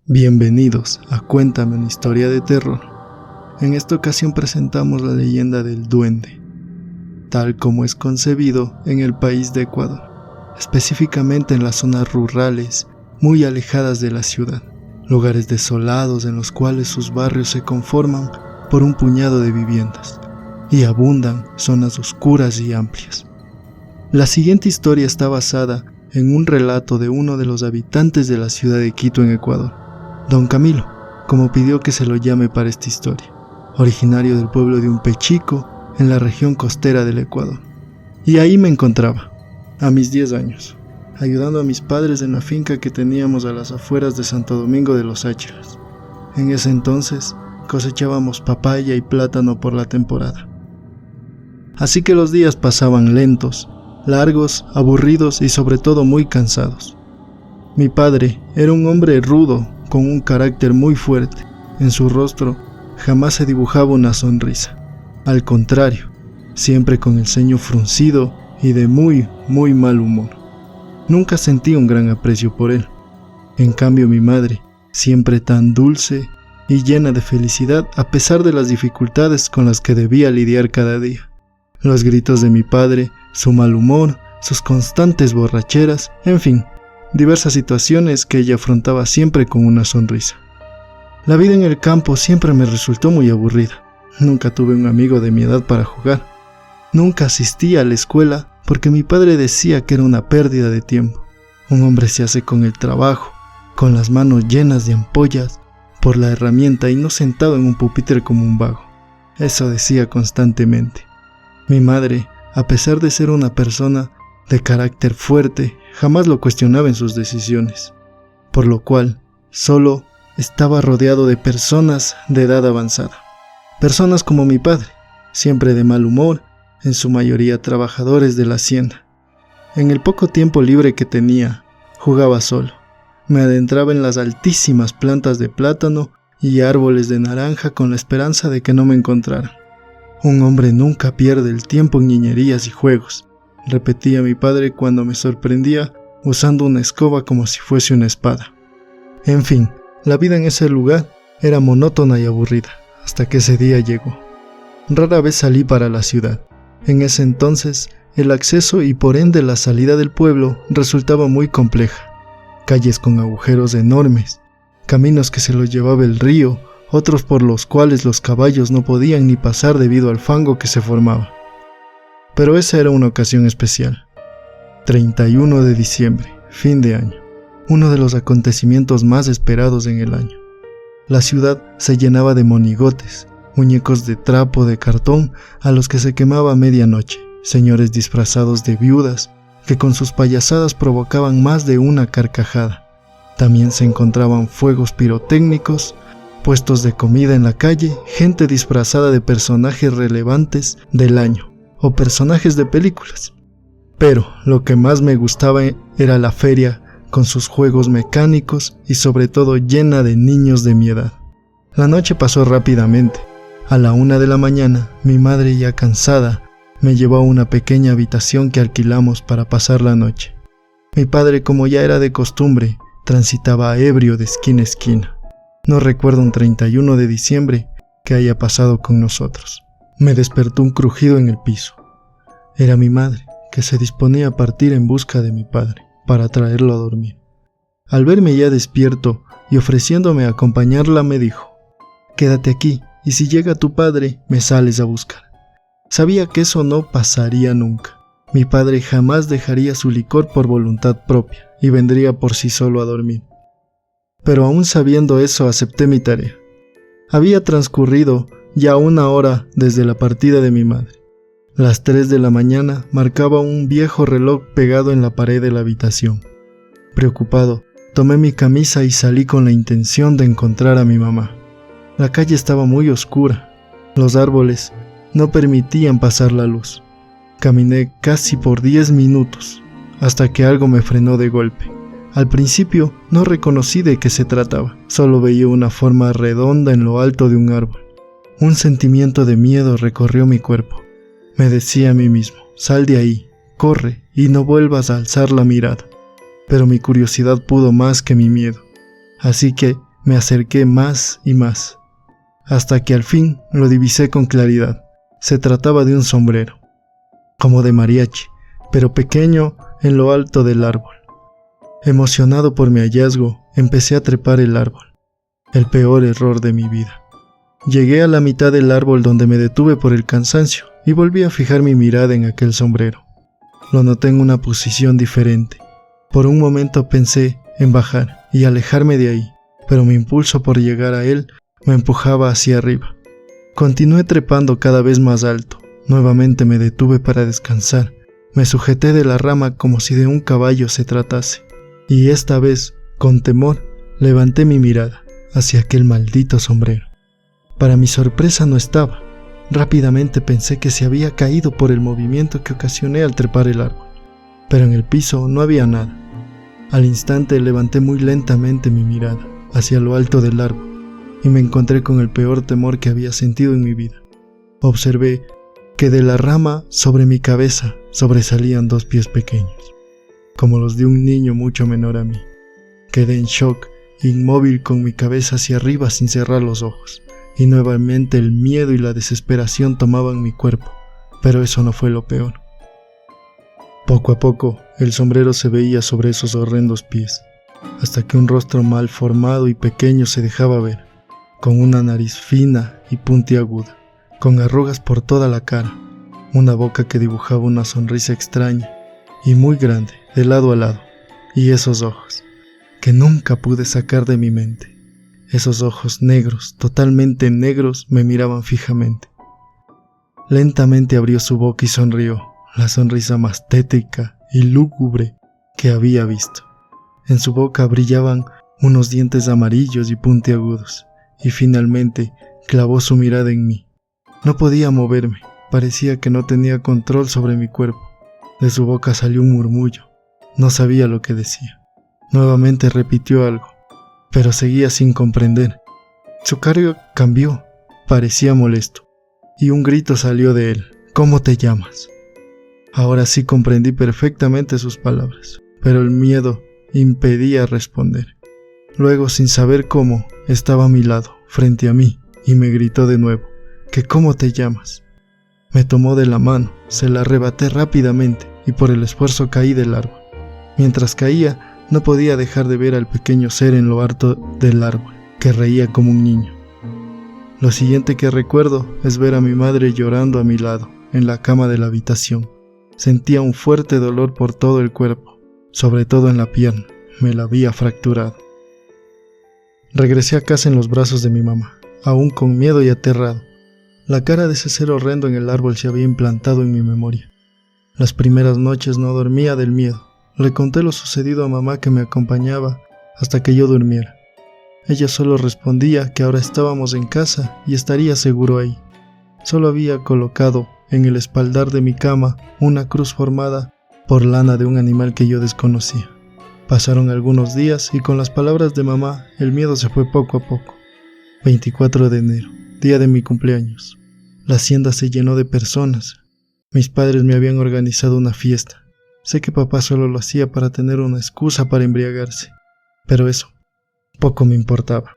Bienvenidos a Cuéntame una historia de terror. En esta ocasión presentamos la leyenda del duende, tal como es concebido en el país de Ecuador, específicamente en las zonas rurales muy alejadas de la ciudad, lugares desolados en los cuales sus barrios se conforman por un puñado de viviendas y abundan zonas oscuras y amplias. La siguiente historia está basada en un relato de uno de los habitantes de la ciudad de Quito en Ecuador, Don Camilo, como pidió que se lo llame para esta historia, originario del pueblo de Umpechico, en la región costera del Ecuador. Y ahí me encontraba, a mis 10 años, ayudando a mis padres en la finca que teníamos a las afueras de Santo Domingo de los Áchilas. En ese entonces cosechábamos papaya y plátano por la temporada. Así que los días pasaban lentos, largos, aburridos y sobre todo muy cansados. Mi padre era un hombre rudo, con un carácter muy fuerte. En su rostro jamás se dibujaba una sonrisa. Al contrario, siempre con el ceño fruncido y de muy mal humor. Nunca sentí un gran aprecio por él. En cambio, mi madre, siempre tan dulce y llena de felicidad a pesar de las dificultades con las que debía lidiar cada día. Los gritos de mi padre, su mal humor, sus constantes borracheras, en fin, diversas situaciones que ella afrontaba siempre con una sonrisa. La vida en el campo siempre me resultó muy aburrida. Nunca tuve un amigo de mi edad para jugar. Nunca asistí a la escuela porque mi padre decía que era una pérdida de tiempo. Un hombre se hace con el trabajo, con las manos llenas de ampollas, por la herramienta y no sentado en un pupitre como un vago. Eso decía constantemente. Mi madre, a pesar de ser una persona de carácter fuerte, jamás lo cuestionaba en sus decisiones, por lo cual solo estaba rodeado de personas de edad avanzada. Personas como mi padre, siempre de mal humor, en su mayoría trabajadores de la hacienda. En el poco tiempo libre que tenía, jugaba solo. Me adentraba en las altísimas plantas de plátano y árboles de naranja con la esperanza de que no me encontraran. Un hombre nunca pierde el tiempo en niñerías y juegos, repetía mi padre cuando me sorprendía usando una escoba como si fuese una espada. En fin, la vida en ese lugar era monótona y aburrida, hasta que ese día llegó. Rara vez salí para la ciudad. En ese entonces, el acceso y por ende la salida del pueblo resultaba muy compleja. Calles con agujeros enormes, caminos que se los llevaba el río, otros por los cuales los caballos no podían ni pasar debido al fango que se formaba. Pero esa era una ocasión especial. 31 de diciembre, fin de año, uno de los acontecimientos más esperados en el año. La ciudad se llenaba de monigotes, muñecos de trapo de cartón a los que se quemaba a medianoche, señores disfrazados de viudas que con sus payasadas provocaban más de una carcajada. También se encontraban fuegos pirotécnicos, puestos de comida en la calle, gente disfrazada de personajes relevantes del año o personajes de películas. Pero lo que más me gustaba era la feria con sus juegos mecánicos y sobre todo llena de niños de mi edad. La noche pasó rápidamente. A la 1 de la mañana, mi madre, ya cansada, me llevó a una pequeña habitación que alquilamos para pasar la noche. Mi padre, como ya era de costumbre, transitaba ebrio de esquina a esquina. No recuerdo un 31 de diciembre que haya pasado con nosotros. Me despertó un crujido en el piso. Era mi madre, que se disponía a partir en busca de mi padre, para traerlo a dormir. Al verme ya despierto y ofreciéndome a acompañarla, me dijo: «Quédate aquí, y si llega tu padre, me sales a buscar». Sabía que eso no pasaría nunca. Mi padre jamás dejaría su licor por voluntad propia, y vendría por sí solo a dormir. Pero aún sabiendo eso, acepté mi tarea. Había transcurrido ya 1 hora desde la partida de mi madre. Las 3 de la mañana marcaba un viejo reloj pegado en la pared de la habitación. Preocupado, tomé mi camisa y salí con la intención de encontrar a mi mamá. La calle estaba muy oscura. Los árboles no permitían pasar la luz. Caminé casi por 10 minutos, hasta que algo me frenó de golpe. Al principio no reconocí de qué se trataba, solo veía una forma redonda en lo alto de un árbol. Un sentimiento de miedo recorrió mi cuerpo. Me decía a mí mismo: «Sal de ahí, corre y no vuelvas a alzar la mirada». Pero mi curiosidad pudo más que mi miedo, así que Me acerqué más y más, hasta que al fin lo divisé con claridad. Se trataba de un sombrero, como de mariachi, pero pequeño en lo alto del árbol. Emocionado por mi hallazgo, empecé a trepar el árbol. El peor error de mi vida. Llegué a la mitad del árbol donde me detuve por el cansancio y volví a fijar mi mirada en aquel sombrero. Lo noté en una posición diferente. Por un momento pensé en bajar y alejarme de ahí, pero mi impulso por llegar a él me empujaba hacia arriba. Continué trepando cada vez más alto. Nuevamente me detuve para descansar. Me sujeté de la rama como si de un caballo se tratase. Y esta vez, con temor, levanté mi mirada hacia aquel maldito sombrero. Para mi sorpresa no estaba. Rápidamente pensé que se había caído por el movimiento que ocasioné al trepar el árbol. Pero en el piso no había nada. Al instante levanté muy lentamente mi mirada hacia lo alto del árbol y me encontré con el peor temor que había sentido en mi vida. Observé que de la rama sobre mi cabeza sobresalían 2 pies pequeños, como los de un niño mucho menor a mí. Quedé en shock, inmóvil con mi cabeza hacia arriba sin cerrar los ojos, y nuevamente el miedo y la desesperación tomaban mi cuerpo, pero eso no fue lo peor. Poco a poco, el sombrero se veía sobre esos horrendos pies, hasta que un rostro mal formado y pequeño se dejaba ver, con una nariz fina y puntiaguda, con arrugas por toda la cara, una boca que dibujaba una sonrisa extraña y muy grande, de lado a lado, y esos ojos, que nunca pude sacar de mi mente. Esos ojos negros, totalmente negros, me miraban fijamente. Lentamente abrió su boca y sonrió, la sonrisa más tétrica y lúgubre que había visto. En su boca brillaban unos dientes amarillos y puntiagudos, y finalmente clavó su mirada en mí. No podía moverme, parecía que no tenía control sobre mi cuerpo. De su boca salió un murmullo, no sabía lo que decía. Nuevamente repitió algo, pero seguía sin comprender. Su cara cambió, parecía molesto, y un grito salió de él: ¿Cómo te llamas? Ahora sí comprendí perfectamente sus palabras, pero el miedo impedía responder. Luego, sin saber cómo, estaba a mi lado, frente a mí, y me gritó de nuevo: ¿Que cómo te llamas? Me tomó de la mano, se la arrebaté rápidamente, y por el esfuerzo caí del árbol. Mientras caía, no podía dejar de ver al pequeño ser en lo alto del árbol, que reía como un niño. Lo siguiente que recuerdo es ver a mi madre llorando a mi lado, en la cama de la habitación. Sentía un fuerte dolor por todo el cuerpo, sobre todo en la pierna, me la había fracturado. Regresé a casa en los brazos de mi mamá, aún con miedo y aterrado. La cara de ese ser horrendo en el árbol se había implantado en mi memoria. Las primeras noches no dormía del miedo. Le conté lo sucedido a mamá, que me acompañaba hasta que yo durmiera. Ella solo respondía que ahora estábamos en casa y estaría seguro ahí. Solo había colocado en el espaldar de mi cama una cruz formada por lana de un animal que yo desconocía. Pasaron algunos días y con las palabras de mamá el miedo se fue poco a poco. 24 de enero, día de mi cumpleaños. La hacienda se llenó de personas. Mis padres me habían organizado una fiesta. Sé que papá solo lo hacía para tener una excusa para embriagarse, pero eso poco me importaba.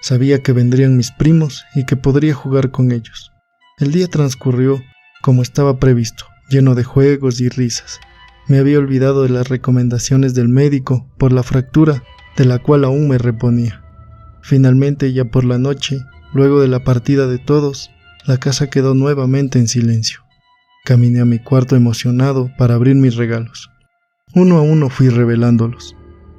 Sabía que vendrían mis primos y que podría jugar con ellos. El día transcurrió como estaba previsto, lleno de juegos y risas. Me había olvidado de las recomendaciones del médico por la fractura, de la cual aún me reponía. Finalmente, ya por la noche, luego de la partida de todos, la casa quedó nuevamente en silencio. Caminé a mi cuarto emocionado para abrir mis regalos. Uno a uno fui revelándolos,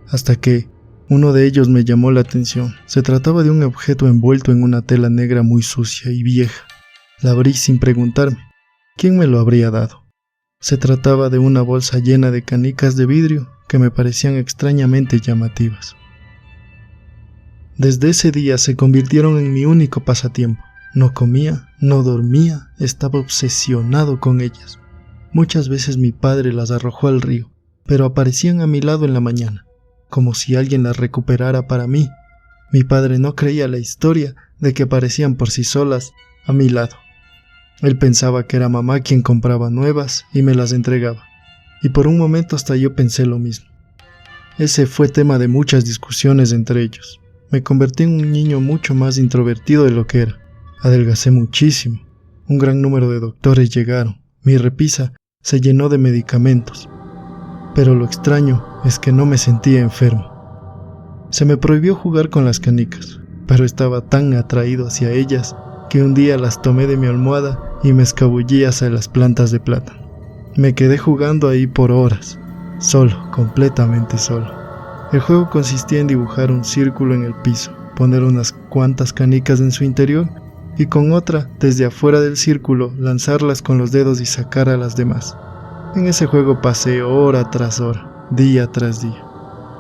hasta que uno de ellos me llamó la atención. Se trataba de un objeto envuelto en una tela negra muy sucia y vieja. La abrí sin preguntarme quién me lo habría dado. Se trataba de una bolsa llena de canicas de vidrio que me parecían extrañamente llamativas. Desde ese día se convirtieron en mi único pasatiempo. No comía, no dormía, estaba obsesionado con ellas. Muchas veces mi padre las arrojó al río, pero aparecían a mi lado en la mañana, como si alguien las recuperara para mí. Mi padre no creía la historia de que aparecían por sí solas a mi lado. Él pensaba que era mamá quien compraba nuevas y me las entregaba, y por un momento hasta yo pensé lo mismo. Ese fue tema de muchas discusiones entre ellos. me convertí en un niño mucho más introvertido de lo que era. Adelgacé muchísimo. Un gran número de doctores llegaron. Mi repisa se llenó de medicamentos. Pero lo extraño es que no me sentía enfermo. Se me prohibió jugar con las canicas, pero estaba tan atraído hacia ellas que un día las tomé de mi almohada y me escabullí hacia las plantas de plátano. Me quedé jugando ahí por horas, solo, completamente solo. El juego consistía en dibujar un círculo en el piso, poner unas cuantas canicas en su interior y con otra, desde afuera del círculo, lanzarlas con los dedos y sacar a las demás. En ese juego pasé hora tras hora, día tras día.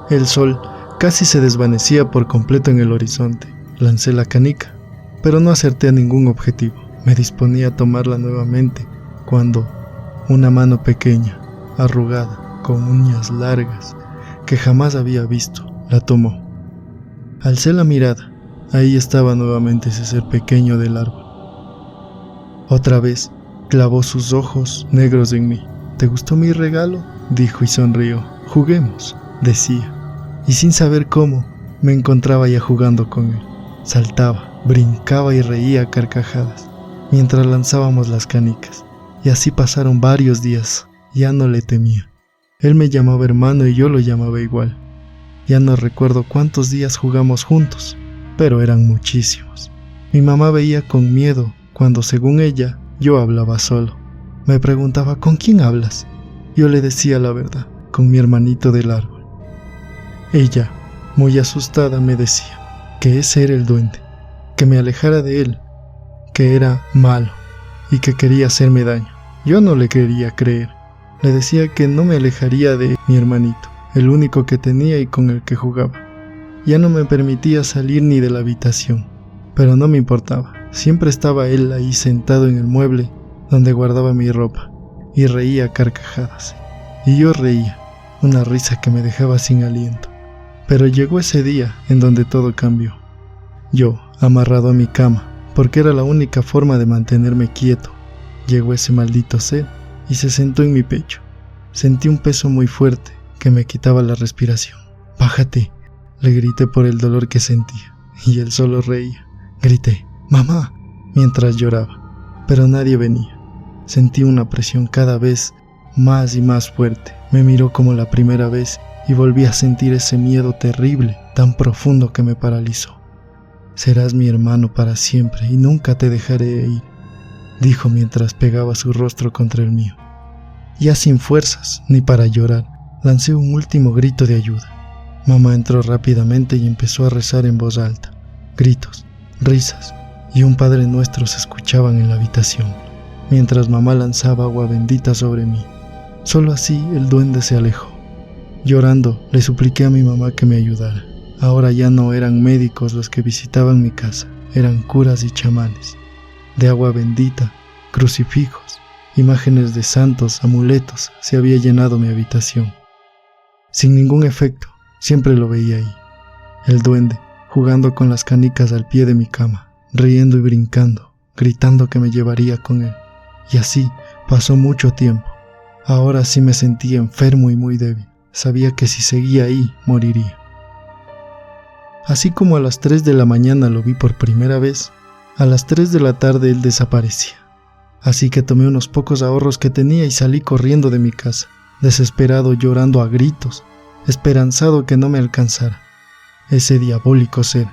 El sol casi se desvanecía por completo en el horizonte. Lancé la canica, pero no acerté a ningún objetivo. Me disponía a tomarla nuevamente cuando una mano pequeña, arrugada, con uñas largas, que jamás había visto, la tomó. Alcé la mirada. Ahí estaba nuevamente ese ser pequeño del árbol. Otra vez clavó sus ojos negros en mí. ¿Te gustó mi regalo?, dijo y sonrió. Juguemos, decía. Y sin saber cómo, me encontraba ya jugando con él. Saltaba, brincaba y reía a carcajadas, mientras lanzábamos las canicas. Y así pasaron varios días. Ya no le temía. Él me llamaba hermano y yo lo llamaba igual. Ya no recuerdo cuántos días jugamos juntos, pero eran muchísimos. Mi mamá veía con miedo cuando, según ella, yo hablaba solo. Me preguntaba, ¿con quién hablas? Yo le decía la verdad, con mi hermanito del árbol. Ella, muy asustada, me decía que ese era el duende, que me alejara de él, que era malo y que quería hacerme daño. Yo no le quería creer. Le decía que no me alejaría de mi hermanito, el único que tenía y con el que jugaba. Ya no me permitía salir ni de la habitación, pero no me importaba. Siempre estaba él ahí sentado en el mueble donde guardaba mi ropa y reía a carcajadas. Y yo reía, una risa que me dejaba sin aliento. Pero llegó ese día en donde todo cambió. Yo, amarrado a mi cama, porque era la única forma de mantenerme quieto, llegó ese maldito ser y se sentó en mi pecho. Sentí un peso muy fuerte que me quitaba la respiración. «Bájate», le grité por el dolor que sentía, y él solo reía. Grité «¡Mamá!» mientras lloraba, pero nadie venía. Sentí una presión cada vez más y más fuerte. Me miró como la primera vez y volví a sentir ese miedo terrible, tan profundo que me paralizó. «Serás mi hermano para siempre y nunca te dejaré ir», dijo mientras pegaba su rostro contra el mío. Ya sin fuerzas, ni para llorar, lancé un último grito de ayuda. Mamá entró rápidamente y empezó a rezar en voz alta. Gritos, risas y un Padre Nuestro se escuchaban en la habitación, mientras mamá lanzaba agua bendita sobre mí. Solo así el duende se alejó. Llorando, le supliqué a mi mamá que me ayudara. Ahora ya no eran médicos los que visitaban mi casa, eran curas y chamanes. De agua bendita, crucifijos, imágenes de santos, amuletos, se había llenado mi habitación. Sin ningún efecto, siempre lo veía ahí. El duende, jugando con las canicas al pie de mi cama, riendo y brincando, gritando que me llevaría con él. Y así pasó mucho tiempo. Ahora sí me sentía enfermo y muy débil. Sabía que si seguía ahí, moriría. Así como a las 3 de la mañana lo vi por primera vez, a las 3 de la tarde él desaparecía. Así que tomé unos pocos ahorros que tenía y salí corriendo de mi casa, desesperado, llorando a gritos, esperanzado que no me alcanzara ese diabólico ser.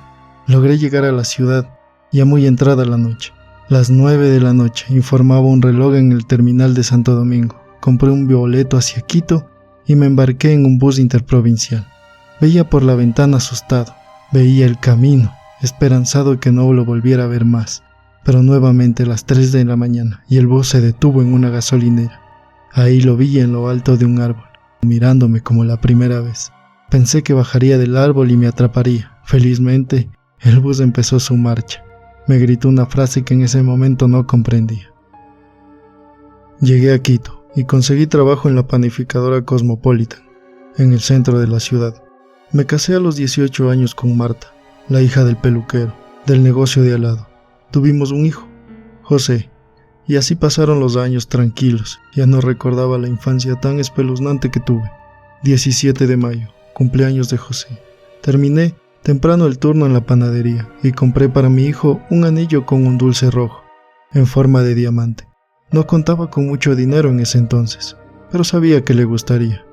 Logré llegar a la ciudad, ya muy entrada la noche. Las 9 de la noche, informaba un reloj en el terminal de Santo Domingo. Compré un boleto hacia Quito y me embarqué en un bus interprovincial. Veía por la ventana asustado, veía el camino, esperanzado que no lo volviera a ver más. Pero nuevamente a las 3 de la mañana y el bus se detuvo en una gasolinera. Ahí lo vi en lo alto de un árbol, mirándome como la primera vez. Pensé que bajaría del árbol y me atraparía. Felizmente, el bus empezó su marcha. Me gritó una frase que en ese momento no comprendía. Llegué a Quito y conseguí trabajo en la panificadora Cosmopolitan, en el centro de la ciudad. Me casé a los 18 años con Marta, la hija del peluquero, del negocio de al lado. Tuvimos un hijo, José, y así pasaron los años tranquilos. Ya no recordaba la infancia tan espeluznante que tuve. 17 de mayo, cumpleaños de José. Terminé temprano el turno en la panadería y compré para mi hijo un anillo con un dulce rojo, en forma de diamante. No contaba con mucho dinero en ese entonces, pero sabía que le gustaría.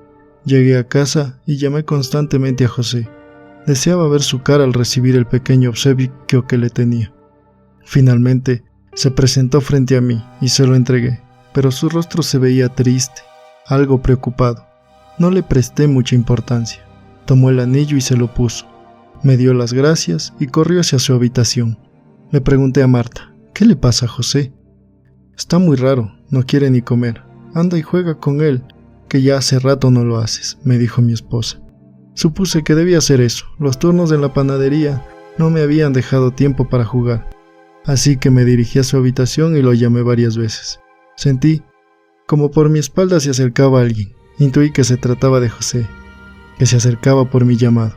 Llegué a casa y llamé constantemente a José. Deseaba ver su cara al recibir el pequeño obsequio que le tenía. Finalmente, se presentó frente a mí y se lo entregué, pero su rostro se veía triste, algo preocupado. No le presté mucha importancia. Tomó el anillo y se lo puso. Me dio las gracias y corrió hacia su habitación. Le pregunté a Marta, ¿qué le pasa a José? Está muy raro, no quiere ni comer. Anda y juega con él, que ya hace rato no lo haces, me dijo mi esposa. Supuse que debía ser eso. Los turnos de la panadería no me habían dejado tiempo para jugar. Así que me dirigí a su habitación y lo llamé varias veces. Sentí como por mi espalda se acercaba alguien. Intuí que se trataba de José, que se acercaba por mi llamado.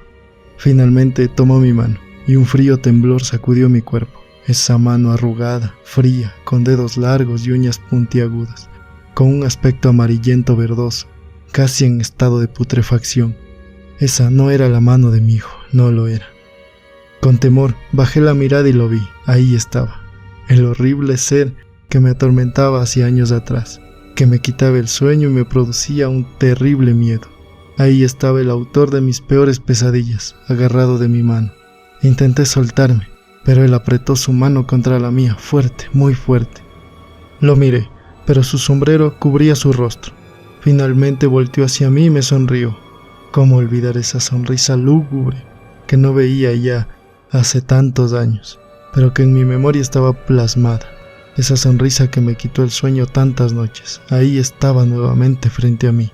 Finalmente tomó mi mano y un frío temblor sacudió mi cuerpo. Esa mano arrugada, fría, con dedos largos y uñas puntiagudas, con un aspecto amarillento verdoso, casi en estado de putrefacción. Esa no era la mano de mi hijo, no lo era. Con temor bajé la mirada y lo vi. Ahí estaba, el horrible ser que me atormentaba hace años atrás, que me quitaba el sueño y me producía un terrible miedo. Ahí estaba el autor de mis peores pesadillas, agarrado de mi mano. Intenté soltarme, pero él apretó su mano contra la mía, fuerte, muy fuerte. Lo miré, pero su sombrero cubría su rostro. Finalmente volteó hacia mí y me sonrió. ¿Cómo olvidar esa sonrisa lúgubre que no veía ya hace tantos años, pero que en mi memoria estaba plasmada? Esa sonrisa que me quitó el sueño tantas noches. Ahí estaba nuevamente frente a mí.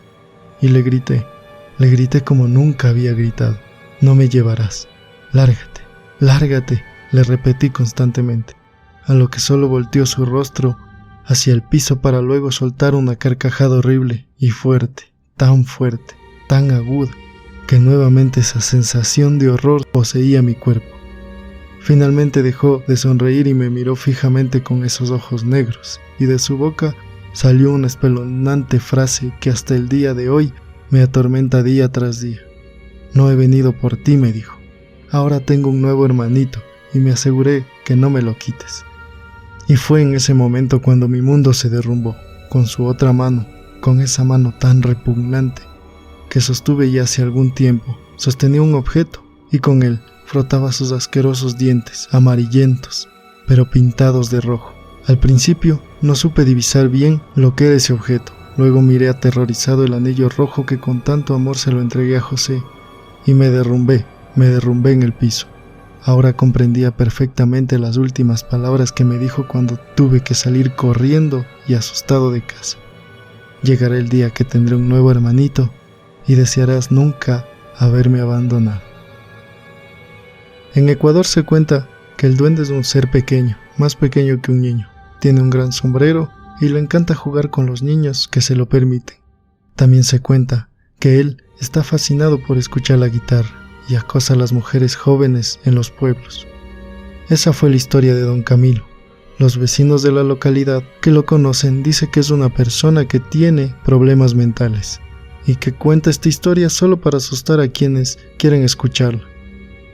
Y le grité como nunca había gritado. No me llevarás. Lárgate, lárgate, le repetí constantemente, a lo que solo volteó su rostro hacia el piso para luego soltar una carcajada horrible y fuerte, tan aguda, que nuevamente esa sensación de horror poseía mi cuerpo. Finalmente dejó de sonreír y me miró fijamente con esos ojos negros, y de su boca salió una espeluznante frase que hasta el día de hoy me atormenta día tras día. No he venido por ti, me dijo. Ahora tengo un nuevo hermanito y me aseguré que no me lo quites. Y fue en ese momento cuando mi mundo se derrumbó. Con su otra mano, con esa mano tan repugnante que sostuve ya hace algún tiempo, sostenía un objeto y con él frotaba sus asquerosos dientes, amarillentos, pero pintados de rojo. Al principio no supe divisar bien lo que era ese objeto. Luego miré aterrorizado el anillo rojo que con tanto amor se lo entregué a José y me derrumbé en el piso. Ahora comprendía perfectamente las últimas palabras que me dijo cuando tuve que salir corriendo y asustado de casa. Llegará el día que tendré un nuevo hermanito y desearás nunca haberme abandonado. En Ecuador se cuenta que el duende es un ser pequeño, más pequeño que un niño. Tiene un gran sombrero y le encanta jugar con los niños que se lo permiten. También se cuenta que él está fascinado por escuchar la guitarra y acosa a las mujeres jóvenes en los pueblos. Esa fue la historia de Don Camilo. Los vecinos de la localidad que lo conocen dicen que es una persona que tiene problemas mentales y que cuenta esta historia solo para asustar a quienes quieren escucharla.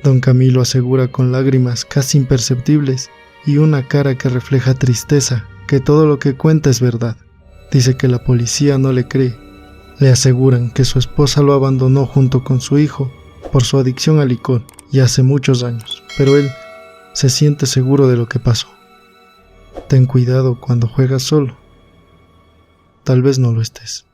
Don Camilo asegura con lágrimas casi imperceptibles y una cara que refleja tristeza que todo lo que cuenta es verdad. Dice que la policía no le cree. Le aseguran que su esposa lo abandonó junto con su hijo por su adicción al licor y hace muchos años, pero él se siente seguro de lo que pasó. Ten cuidado cuando juegas solo. Tal vez no lo estés.